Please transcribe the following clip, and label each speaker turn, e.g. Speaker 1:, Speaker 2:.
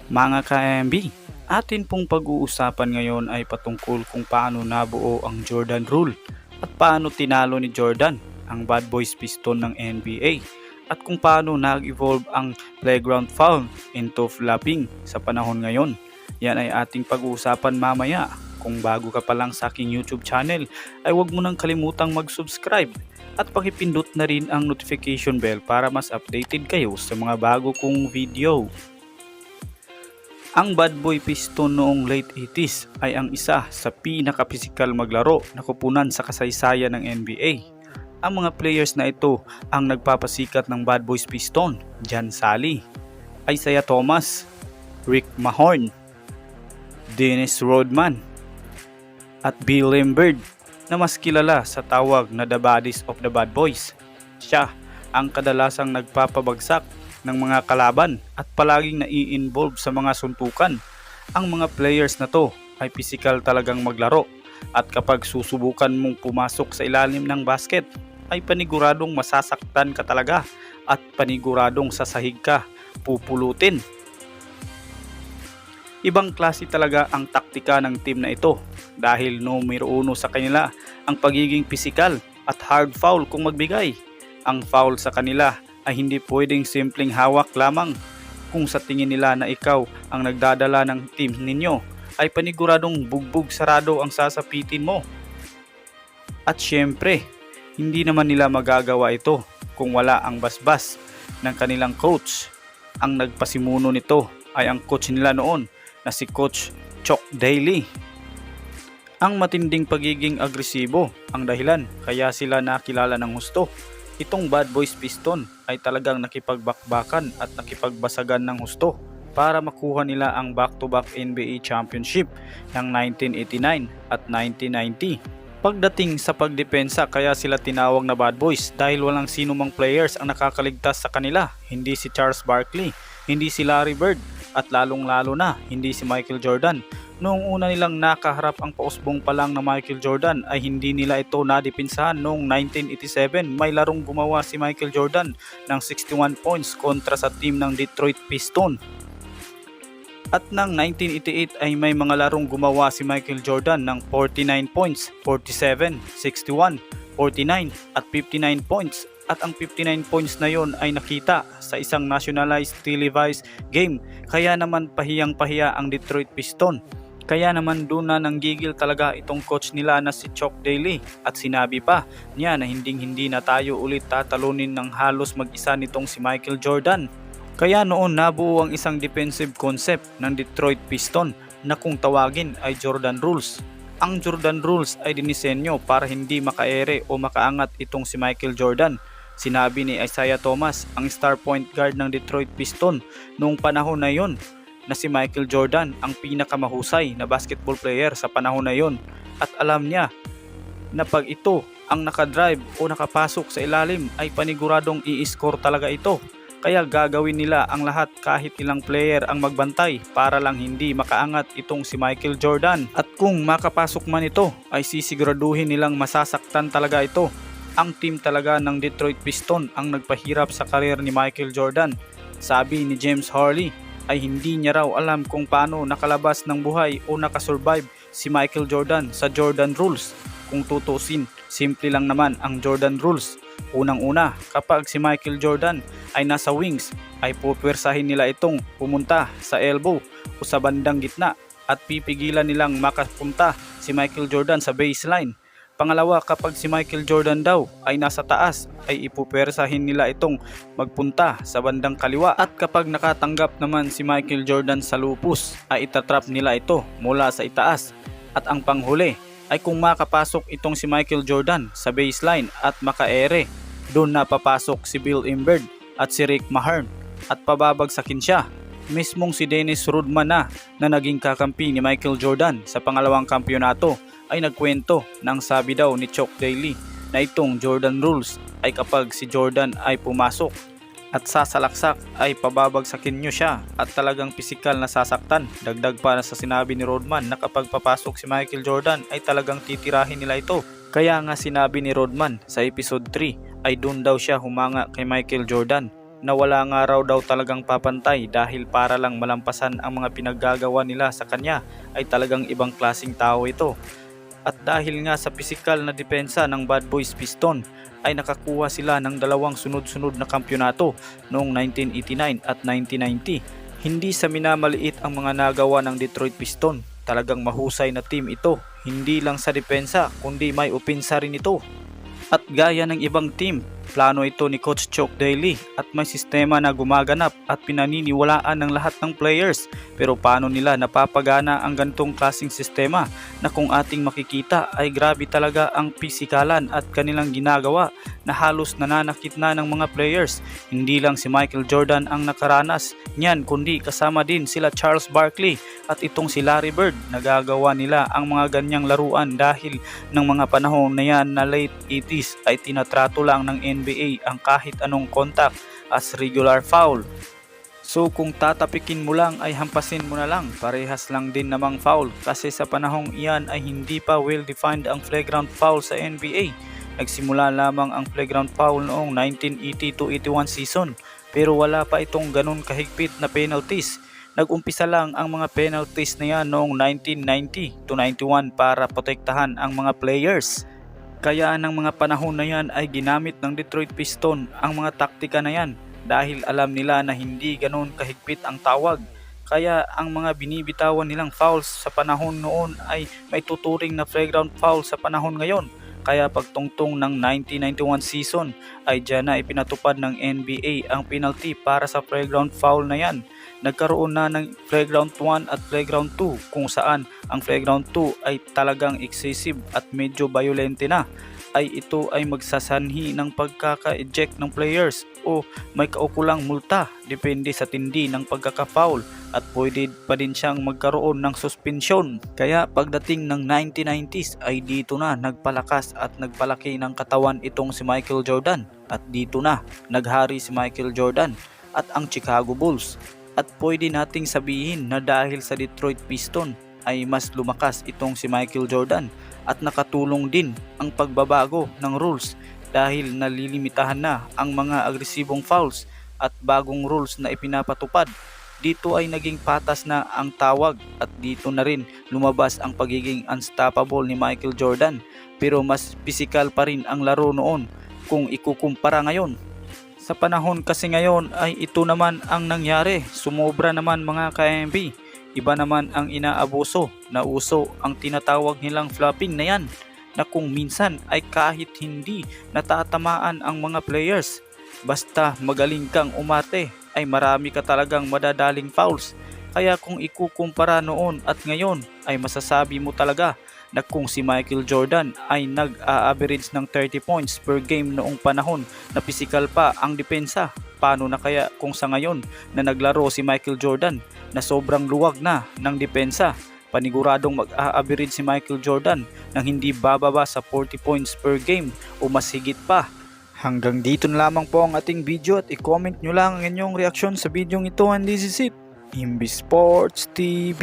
Speaker 1: Mga ka-MB, atin pong pag-uusapan ngayon ay patungkol kung paano nabuo ang Jordan Rule at paano tinalo ni Jordan ang Bad Boys Piston ng NBA at kung paano nag-evolve ang playground foul into flopping sa panahon ngayon. Yan ay ating pag-uusapan mamaya. Kung bago ka pa lang sa aking YouTube channel ay huwag mo nang kalimutang mag-subscribe at pakipindot na rin ang notification bell para mas updated kayo sa mga bago kong video. Ang Bad Boy Piston noong late 80s ay ang isa sa pinaka-pisikal maglaro na kupunan sa kasaysayan ng NBA. Ang mga players na ito ang nagpapasikat ng Bad Boys Piston: John Salley, Isiah Thomas, Rick Mahorn, Dennis Rodman, at Bill Lambert na mas kilala sa tawag na The Bodies of the Bad Boys. Siya ang kadalasang nagpapabagsak ng mga kalaban at palaging nai-involve sa mga suntukan. Ang mga players na to ay pisikal talagang maglaro at kapag susubukan mong pumasok sa ilalim ng basket ay paniguradong masasaktan ka talaga at paniguradong sasahig ka pupulutin. Ibang klase talaga ang taktika ng team na ito dahil numero 1 sa kanila ang pagiging pisikal at hard foul kung magbigay. Ang foul sa kanila ay hindi pwedeng simpleng hawak lamang. Kung sa tingin nila na ikaw ang nagdadala ng team ninyo ay paniguradong bugbog sarado ang sasapitin mo. At syempre, hindi naman nila magagawa ito kung wala ang basbas ng kanilang coach. Ang nagpasimuno nito ay ang coach nila noon na si Coach Chuck Daly. Ang matinding pagiging agresibo ang dahilan kaya sila nakilala ng husto. Itong Bad Boys Piston ay talagang nakipagbakbakan at nakipagbasagan ng husto para makuha nila ang back-to-back NBA Championship ng 1989 at 1990. Pagdating sa pagdepensa kaya sila tinawag na Bad Boys dahil walang sino mang players ang nakakaligtas sa kanila. Hindi si Charles Barkley, hindi si Larry Bird, at lalong-lalo na hindi si Michael Jordan. Noong una nilang nakaharap ang pausbong pa lang na Michael Jordan ay hindi nila ito nadipinsahan. Noong 1987 may larong gumawa si Michael Jordan ng 61 points kontra sa team ng Detroit Pistons. At ng 1988 ay may mga larong gumawa si Michael Jordan ng 49 points, 47, 61, 49 at 59 points. At ang 59 points na yon ay nakita sa isang nationalized televised game. Kaya naman pahiyang-pahiya ang Detroit Pistons. Kaya naman doon na nanggigil talaga itong coach nila na si Chuck Daly at sinabi pa niya na hindi na tayo ulit tatalunin ng halos mag-isa nitong si Michael Jordan. Kaya noon nabuo ang isang defensive concept ng Detroit Pistons na kung tawagin ay Jordan Rules. Ang Jordan Rules ay dinisenyo para hindi makaere o makaangat itong si Michael Jordan. Sinabi ni Isiah Thomas, ang star point guard ng Detroit Pistons noong panahon na yon, na si Michael Jordan ang pinakamahusay na basketball player sa panahon na yon. At alam niya na pag ito ang nakadrive o nakapasok sa ilalim ay paniguradong i-score talaga ito. Kaya gagawin nila ang lahat kahit ilang player ang magbantay para lang hindi makaangat itong si Michael Jordan. At kung makapasok man ito ay sisiguraduhin nilang masasaktan talaga ito. Ang team talaga ng Detroit Pistons ang nagpahirap sa karir ni Michael Jordan. Sabi ni James Harley ay hindi niya raw alam kung paano nakalabas ng buhay o nakasurvive si Michael Jordan sa Jordan Rules. Kung tutusin, simple lang naman ang Jordan Rules. Unang-una, kapag si Michael Jordan ay nasa wings, ay pupwersahin nila itong pumunta sa elbow o sa bandang gitna at pipigilan nilang makapunta si Michael Jordan sa baseline. Pangalawa, kapag si Michael Jordan daw ay nasa taas, ay ipupwersahin nila itong magpunta sa bandang kaliwa. At kapag nakatanggap naman si Michael Jordan sa lupus, ay itatrap nila ito mula sa itaas. At ang panghuli ay kung makapasok itong si Michael Jordan sa baseline at makaere, doon na papasok si Bill Lambert at si Rick Mahorn at pababagsakin siya. Mismong si Dennis Rodman na naging kakampi ni Michael Jordan sa pangalawang kampyonato ay nagkwento ng sabi daw ni Chuck Daly na itong Jordan Rules ay kapag si Jordan ay pumasok at sasalaksak ay pababagsakin nyo siya at talagang pisikal na sasaktan. Dagdag pa sa sinabi ni Rodman na kapag papasok si Michael Jordan ay talagang titirahin nila ito. Kaya nga sinabi ni Rodman sa episode 3 ay doon daw siya humanga kay Michael Jordan na wala nga raw daw talagang papantay dahil para lang malampasan ang mga pinaggagawa nila sa kanya ay talagang ibang klaseng tao ito. At dahil nga sa pisikal na depensa ng Bad Boys Piston ay nakakuha sila ng dalawang sunod-sunod na kampyonato noong 1989 at 1990. Hindi sa minamaliit ang mga nagawa ng Detroit Piston. Talagang mahusay na team ito, hindi lang sa depensa kundi may opensa rin ito. At gaya ng ibang team, plano ito ni Coach Chuck Daly at may sistema na gumaganap at pinaniniwalaan ng lahat ng players. Pero paano nila napapagana ang gantong klaseng sistema na kung ating makikita ay grabe talaga ang pisikalan at kanilang ginagawa na halos nananakit na ng mga players. Hindi lang si Michael Jordan ang nakaranas niyan kundi kasama din sila Charles Barkley at itong si Larry Bird. Nagagawa nila ang mga ganyang laruan dahil ng mga panahon na yan na late 80s ay tinatrato lang ng NBA ang kahit anong contact as regular foul. So kung tatapikin mo lang ay hampasin mo na lang, parehas lang din namang foul kasi sa panahong iyan ay hindi pa well defined ang flagrant foul sa NBA. Nagsimula lamang ang flagrant foul noong 1980-81 season pero wala pa itong ganun kahigpit na penalties. Nag-umpisa lang ang mga penalties na yan noong 1990-91 para protektahan ang mga players. Kaya ng mga panahon na yan ay ginamit ng Detroit Piston ang mga taktika na yan dahil alam nila na hindi ganoon kahigpit ang tawag. Kaya ang mga binibitawan nilang fouls sa panahon noon ay may tuturing na flagrant foul sa panahon ngayon. Kaya pagtungtong ng 1991 season ay dyan na ipinatupad ng NBA ang penalty para sa flagrant foul na yan. Nagkaroon na ng flagrant 1 at flagrant 2 kung saan ang flagrant 2 ay talagang excessive at medyo violente na. Ay ito ay magsasanhi ng pagkaka-eject ng players o may kaukulang multa depende sa tindi ng pagkaka-foul at pwede pa din siyang magkaroon ng suspensyon. Kaya pagdating ng 1990s ay dito na nagpalakas at nagpalaki ng katawan itong si Michael Jordan at dito na naghari si Michael Jordan at ang Chicago Bulls. At pwede nating sabihin na dahil sa Detroit Piston ay mas lumakas itong si Michael Jordan at nakatulong din ang pagbabago ng rules dahil nalilimitahan na ang mga agresibong fouls at bagong rules na ipinapatupad. Dito ay naging patas na ang tawag at dito na rin lumabas ang pagiging unstoppable ni Michael Jordan pero mas physical pa rin ang laro noon kung ikukumpara ngayon. Sa panahon kasi ngayon ay ito naman ang nangyari, sumobra naman mga ka-MB. Iba naman ang inaabuso na uso ang tinatawag nilang flopping na yan na kung minsan ay kahit hindi natatamaan ang mga players. Basta magaling kang umarte ay marami ka talagang madadaling fouls. Kaya kung ikukumpara noon at ngayon ay masasabi mo talaga na kung si Michael Jordan ay nag-a-average ng 30 points per game noong panahon na physical pa ang depensa, paano na kaya kung sa ngayon na naglaro si Michael Jordan na sobrang luwag na ng depensa? Paniguradong mag-a-average si Michael Jordan nang hindi bababa sa 40 points per game o mas higit pa. Hanggang dito na lamang po ang ating video at i-comment nyo lang ang inyong reaksyon sa video ito, and this is it, Imbi Sports TV.